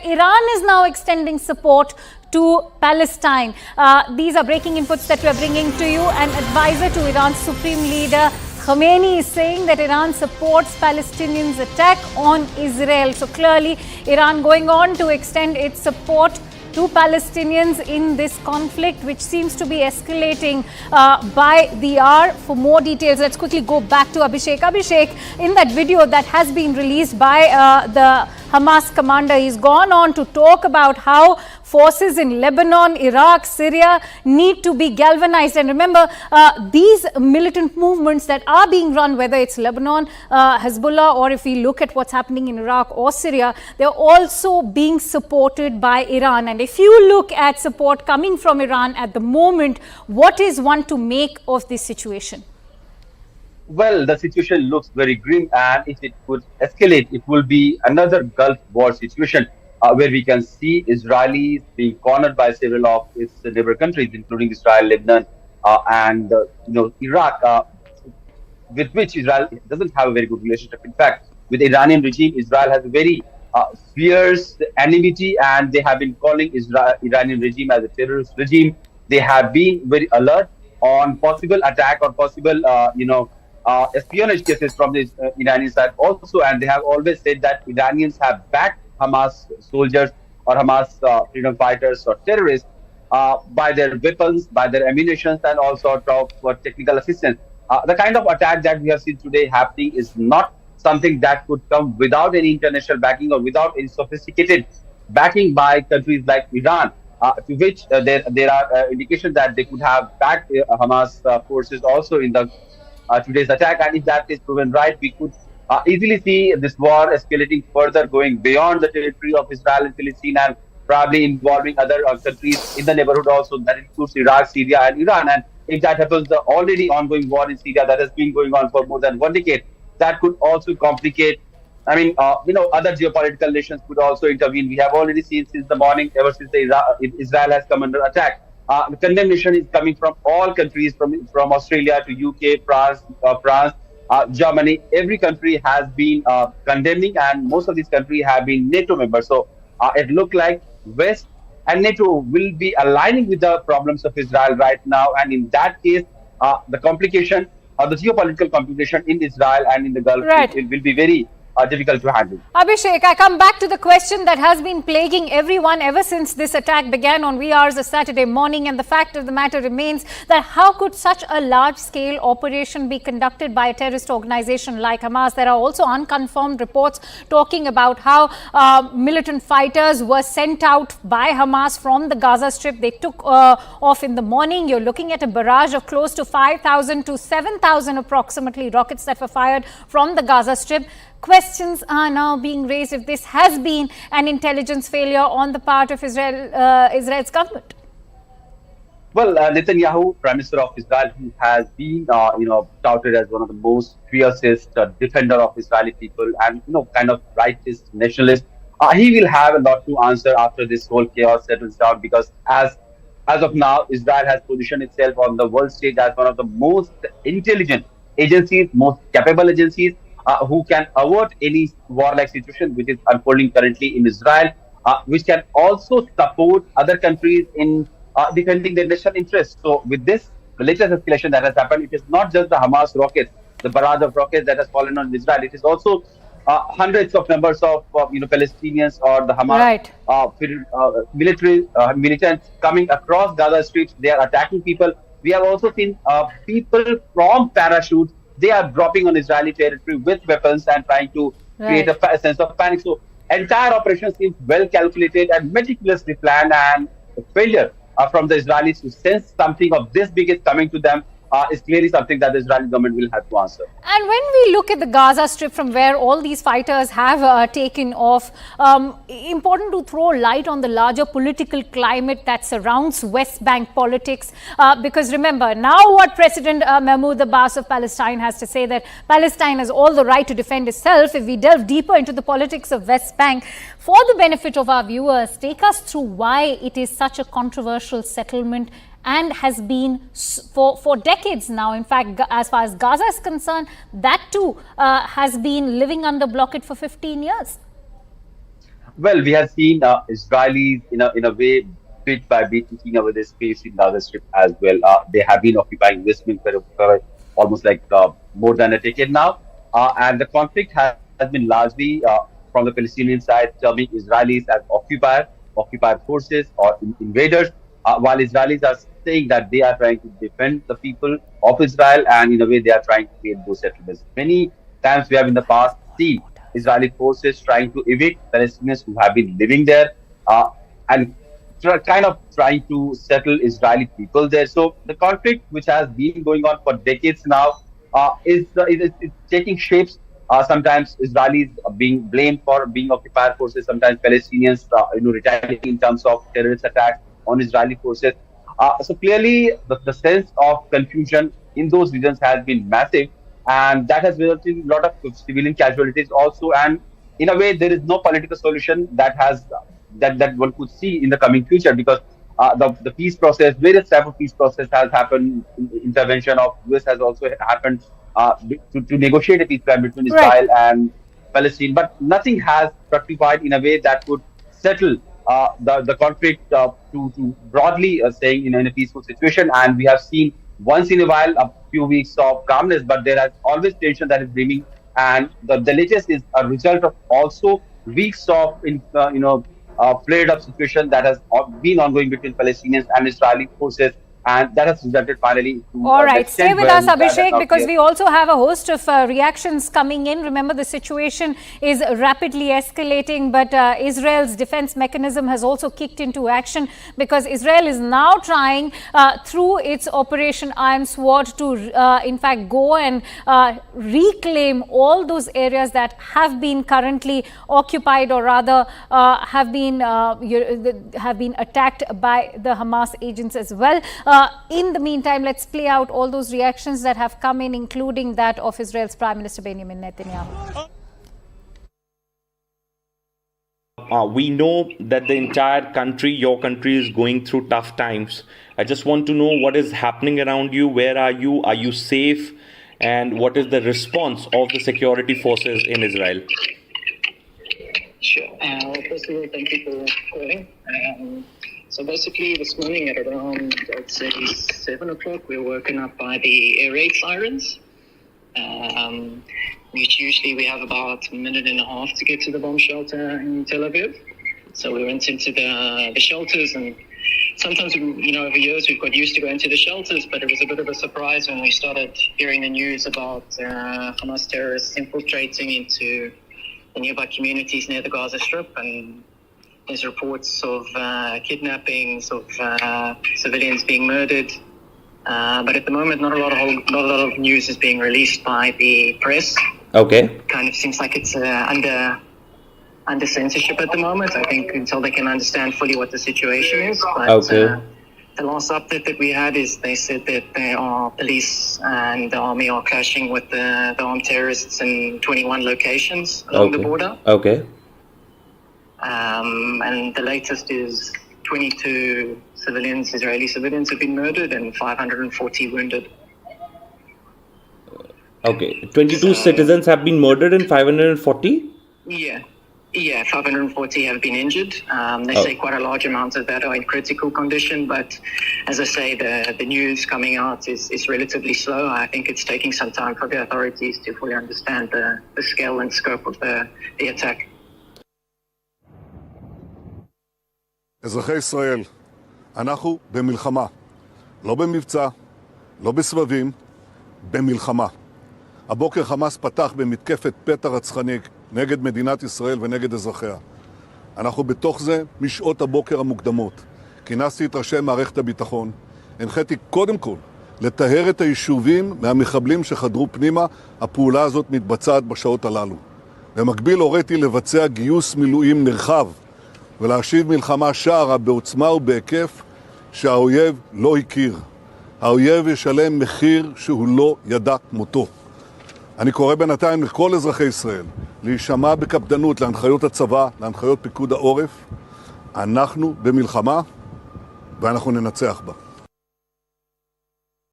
Iran is now extending support to Palestine. These are breaking inputs that we are bringing to you. An advisor to Iran's supreme leader Khamenei is saying that Iran supports Palestinians' attack on Israel. So clearly, Iran going on to extend its support to Palestinians in this conflict, which seems to be escalating by the hour. For more details, let's quickly go back to Abhishek. Abhishek, in that video that has been released by the Hamas commander, he's gone on to talk about how forces in Lebanon, Iraq, Syria need to be galvanized. And remember, these militant movements that are being run, whether it's Lebanon, Hezbollah, or if we look at what's happening in Iraq or Syria, they're also being supported by Iran. And if you look at support coming from Iran at the moment, what is one to make of this situation? Well, the situation looks very grim, and if it could escalate, it will be another Gulf War situation where we can see Israelis being cornered by several of its neighbor countries, including Israel, Lebanon, and Iraq, with which Israel doesn't have a very good relationship. In fact, with the Iranian regime, Israel has a very fierce enmity, and they have been calling Iranian regime as a terrorist regime. They have been very alert on possible attack or possible, espionage cases from the Iranian side also, and they have always said that Iranians have backed Hamas soldiers or Hamas freedom fighters or terrorists by their weapons, by their ammunition, and all sorts of technical assistance. The kind of attack that we have seen today happening is not something that could come without any international backing or without any sophisticated backing by countries like Iran, to which there are indications that they could have backed Hamas forces also in the today's attack. And if that is proven right, we could easily see this war escalating further, going beyond the territory of Israel and Palestine, and probably involving other countries in the neighborhood also. That includes Iraq, Syria, and Iran. And if that happens, the already ongoing war in Syria that has been going on for more than 1 decade, that could also complicate. I mean, other geopolitical nations could also intervene. We have already seen since the morning, ever since Israel has come under attack. The condemnation is coming from all countries, from Australia to UK, France, Germany. Every country has been condemning, and most of these countries have been NATO members. So it looks like West and NATO will be aligning with the problems of Israel right now. And in that case, the complication or the geopolitical complication in Israel and in the Gulf will be very difficult to handle. Abhishek, I come back to the question that has been plaguing everyone ever since this attack began on wee hours of Saturday morning, and the fact of the matter remains that how could such a large-scale operation be conducted by a terrorist organization like Hamas? There are also unconfirmed reports talking about how militant fighters were sent out by Hamas from the Gaza Strip. They took off in the morning. You're looking at a barrage of close to 5,000 to 7,000 approximately rockets that were fired from the Gaza Strip. Questions are now being raised if this has been an intelligence failure on the part of Israel's government. Well, Netanyahu, Prime Minister of Israel, who has been, touted as one of the most fiercest defender of Israeli people and, kind of rightist nationalist, he will have a lot to answer after this whole chaos settles down, because as of now, Israel has positioned itself on the world stage as one of the most intelligent agencies, most capable agencies, who can avert any warlike situation which is unfolding currently in Israel, which can also support other countries in defending their national interests. So with this, the latest escalation that has happened, it is not just the Hamas rockets, the barrage of rockets that has fallen on Israel. It is also hundreds of numbers of Palestinians or the Hamas militants coming across Gaza Strip. They are attacking people. We have also seen people from parachutes. They are dropping on Israeli territory with weapons and trying to create a sense of panic. So entire operation seems well calculated and meticulously planned, and failure from the Israelis to sense something of this big is coming to them is clearly something that the Israeli government will have to answer. And when we look at the Gaza Strip, from where all these fighters have taken off, important to throw light on the larger political climate that surrounds West Bank politics. Because remember, now what President Mahmoud Abbas of Palestine has to say, that Palestine has all the right to defend itself. If we delve deeper into the politics of West Bank, for the benefit of our viewers, take us through why it is such a controversial settlement and has been for decades now. In fact, as far as Gaza is concerned, that too has been living under blockade for 15 years. Well, we have seen Israelis in a way bit by bit taking over the space in Gaza Strip as well. They have been occupying West Bank for almost like more than a decade now, and the conflict has been largely from the Palestinian side terming Israelis as occupied forces or invaders, while Israelis are saying that they are trying to defend the people of Israel, and in a way they are trying to create those settlements. Many times we have in the past seen Israeli forces trying to evict Palestinians who have been living there, and kind of trying to settle Israeli people there. So the conflict, which has been going on for decades now, is taking shapes. Sometimes Israelis are being blamed for being occupied forces. Sometimes Palestinians, retaliating in terms of terrorist attacks on Israeli forces. So clearly, the sense of confusion in those regions has been massive, and that has resulted in a lot of civilian casualties also. And in a way, there is no political solution that one could see in the coming future, because the peace process, various type of peace process has happened. Intervention of US has also happened to negotiate a peace plan between Right. Israel and Palestine, but nothing has fructified in a way that could settle the conflict to broadly staying in a peaceful situation. And we have seen once in a while a few weeks of calmness, but there is always tension that is brimming. And the latest is a result of also weeks of flared up situation that has been ongoing between Palestinians and Israeli forces, and that has resulted finally to All the right, stay extent with where us, Israel has Abhishek, now because cleared. we also have a host of reactions coming in. Remember, the situation is rapidly escalating, but Israel's defense mechanism has also kicked into action, because Israel is now trying through its Operation Iron Sword to in fact go and reclaim all those areas that have been currently occupied, or rather have been attacked by the Hamas agents as well. In the meantime, let's play out all those reactions that have come in, including that of Israel's Prime Minister Benjamin Netanyahu. We know that the entire country, your country, is going through tough times. I just want to know what is happening around you. Where are you? Are you safe? And what is the response of the security forces in Israel? Sure. First of all, thank you for calling. So basically, this morning at around, I'd say 7 o'clock, we were woken up by the air raid sirens, which usually we have about a minute and a half to get to the bomb shelter in Tel Aviv. So we went into the shelters, and sometimes, over years we've got used to going to the shelters, but it was a bit of a surprise when we started hearing the news about Hamas terrorists infiltrating into the nearby communities near the Gaza Strip, and there's reports of kidnappings, of civilians being murdered. But at the moment, not a lot of news is being released by the press. Okay. Kind of seems like it's under censorship at the moment, I think, until they can understand fully what the situation is. But Okay. the last update that we had is they said that police and the army are clashing with the armed terrorists in 21 locations along the border. Okay. And the latest is 22 civilians, Israeli civilians, have been murdered and 540 wounded. Okay. 22 citizens have been murdered and 540? Yeah, 540 have been injured. They say quite a large amount of that are in critical condition, but as I say, the news coming out is relatively slow. I think it's taking some time for the authorities to fully understand the scale and scope of the attack. אזרחי ישראל, אנחנו במלחמה, לא במבצע, לא בסבבים, במלחמה. הבוקר חמאס פתח במתקפת פתע רצחני נגד מדינת ישראל ונגד אזרחיה. אנחנו בתוך זה משעות הבוקר המוקדמות. כינסתי את ראשי מערכת הביטחון, הנחיתי קודם כל לטהר את היישובים מהמחבלים שחדרו פנימה. הפעולה הזאת מתבצעת בשעות הללו. במקביל הוריתי לבצע גיוס מילואים נרחב, ולהשיב מלחמה שערה בעוצמה ובהיקף שהאויב לא הכיר. האויב ישלם מחיר שהוא לא ידע כמותו. אני קורא בינתיים לכל אזרחי ישראל להישמע בקפדנות להנחיות הצבא, להנחיות פיקוד העורף. אנחנו במלחמה ואנחנו ננצח בה.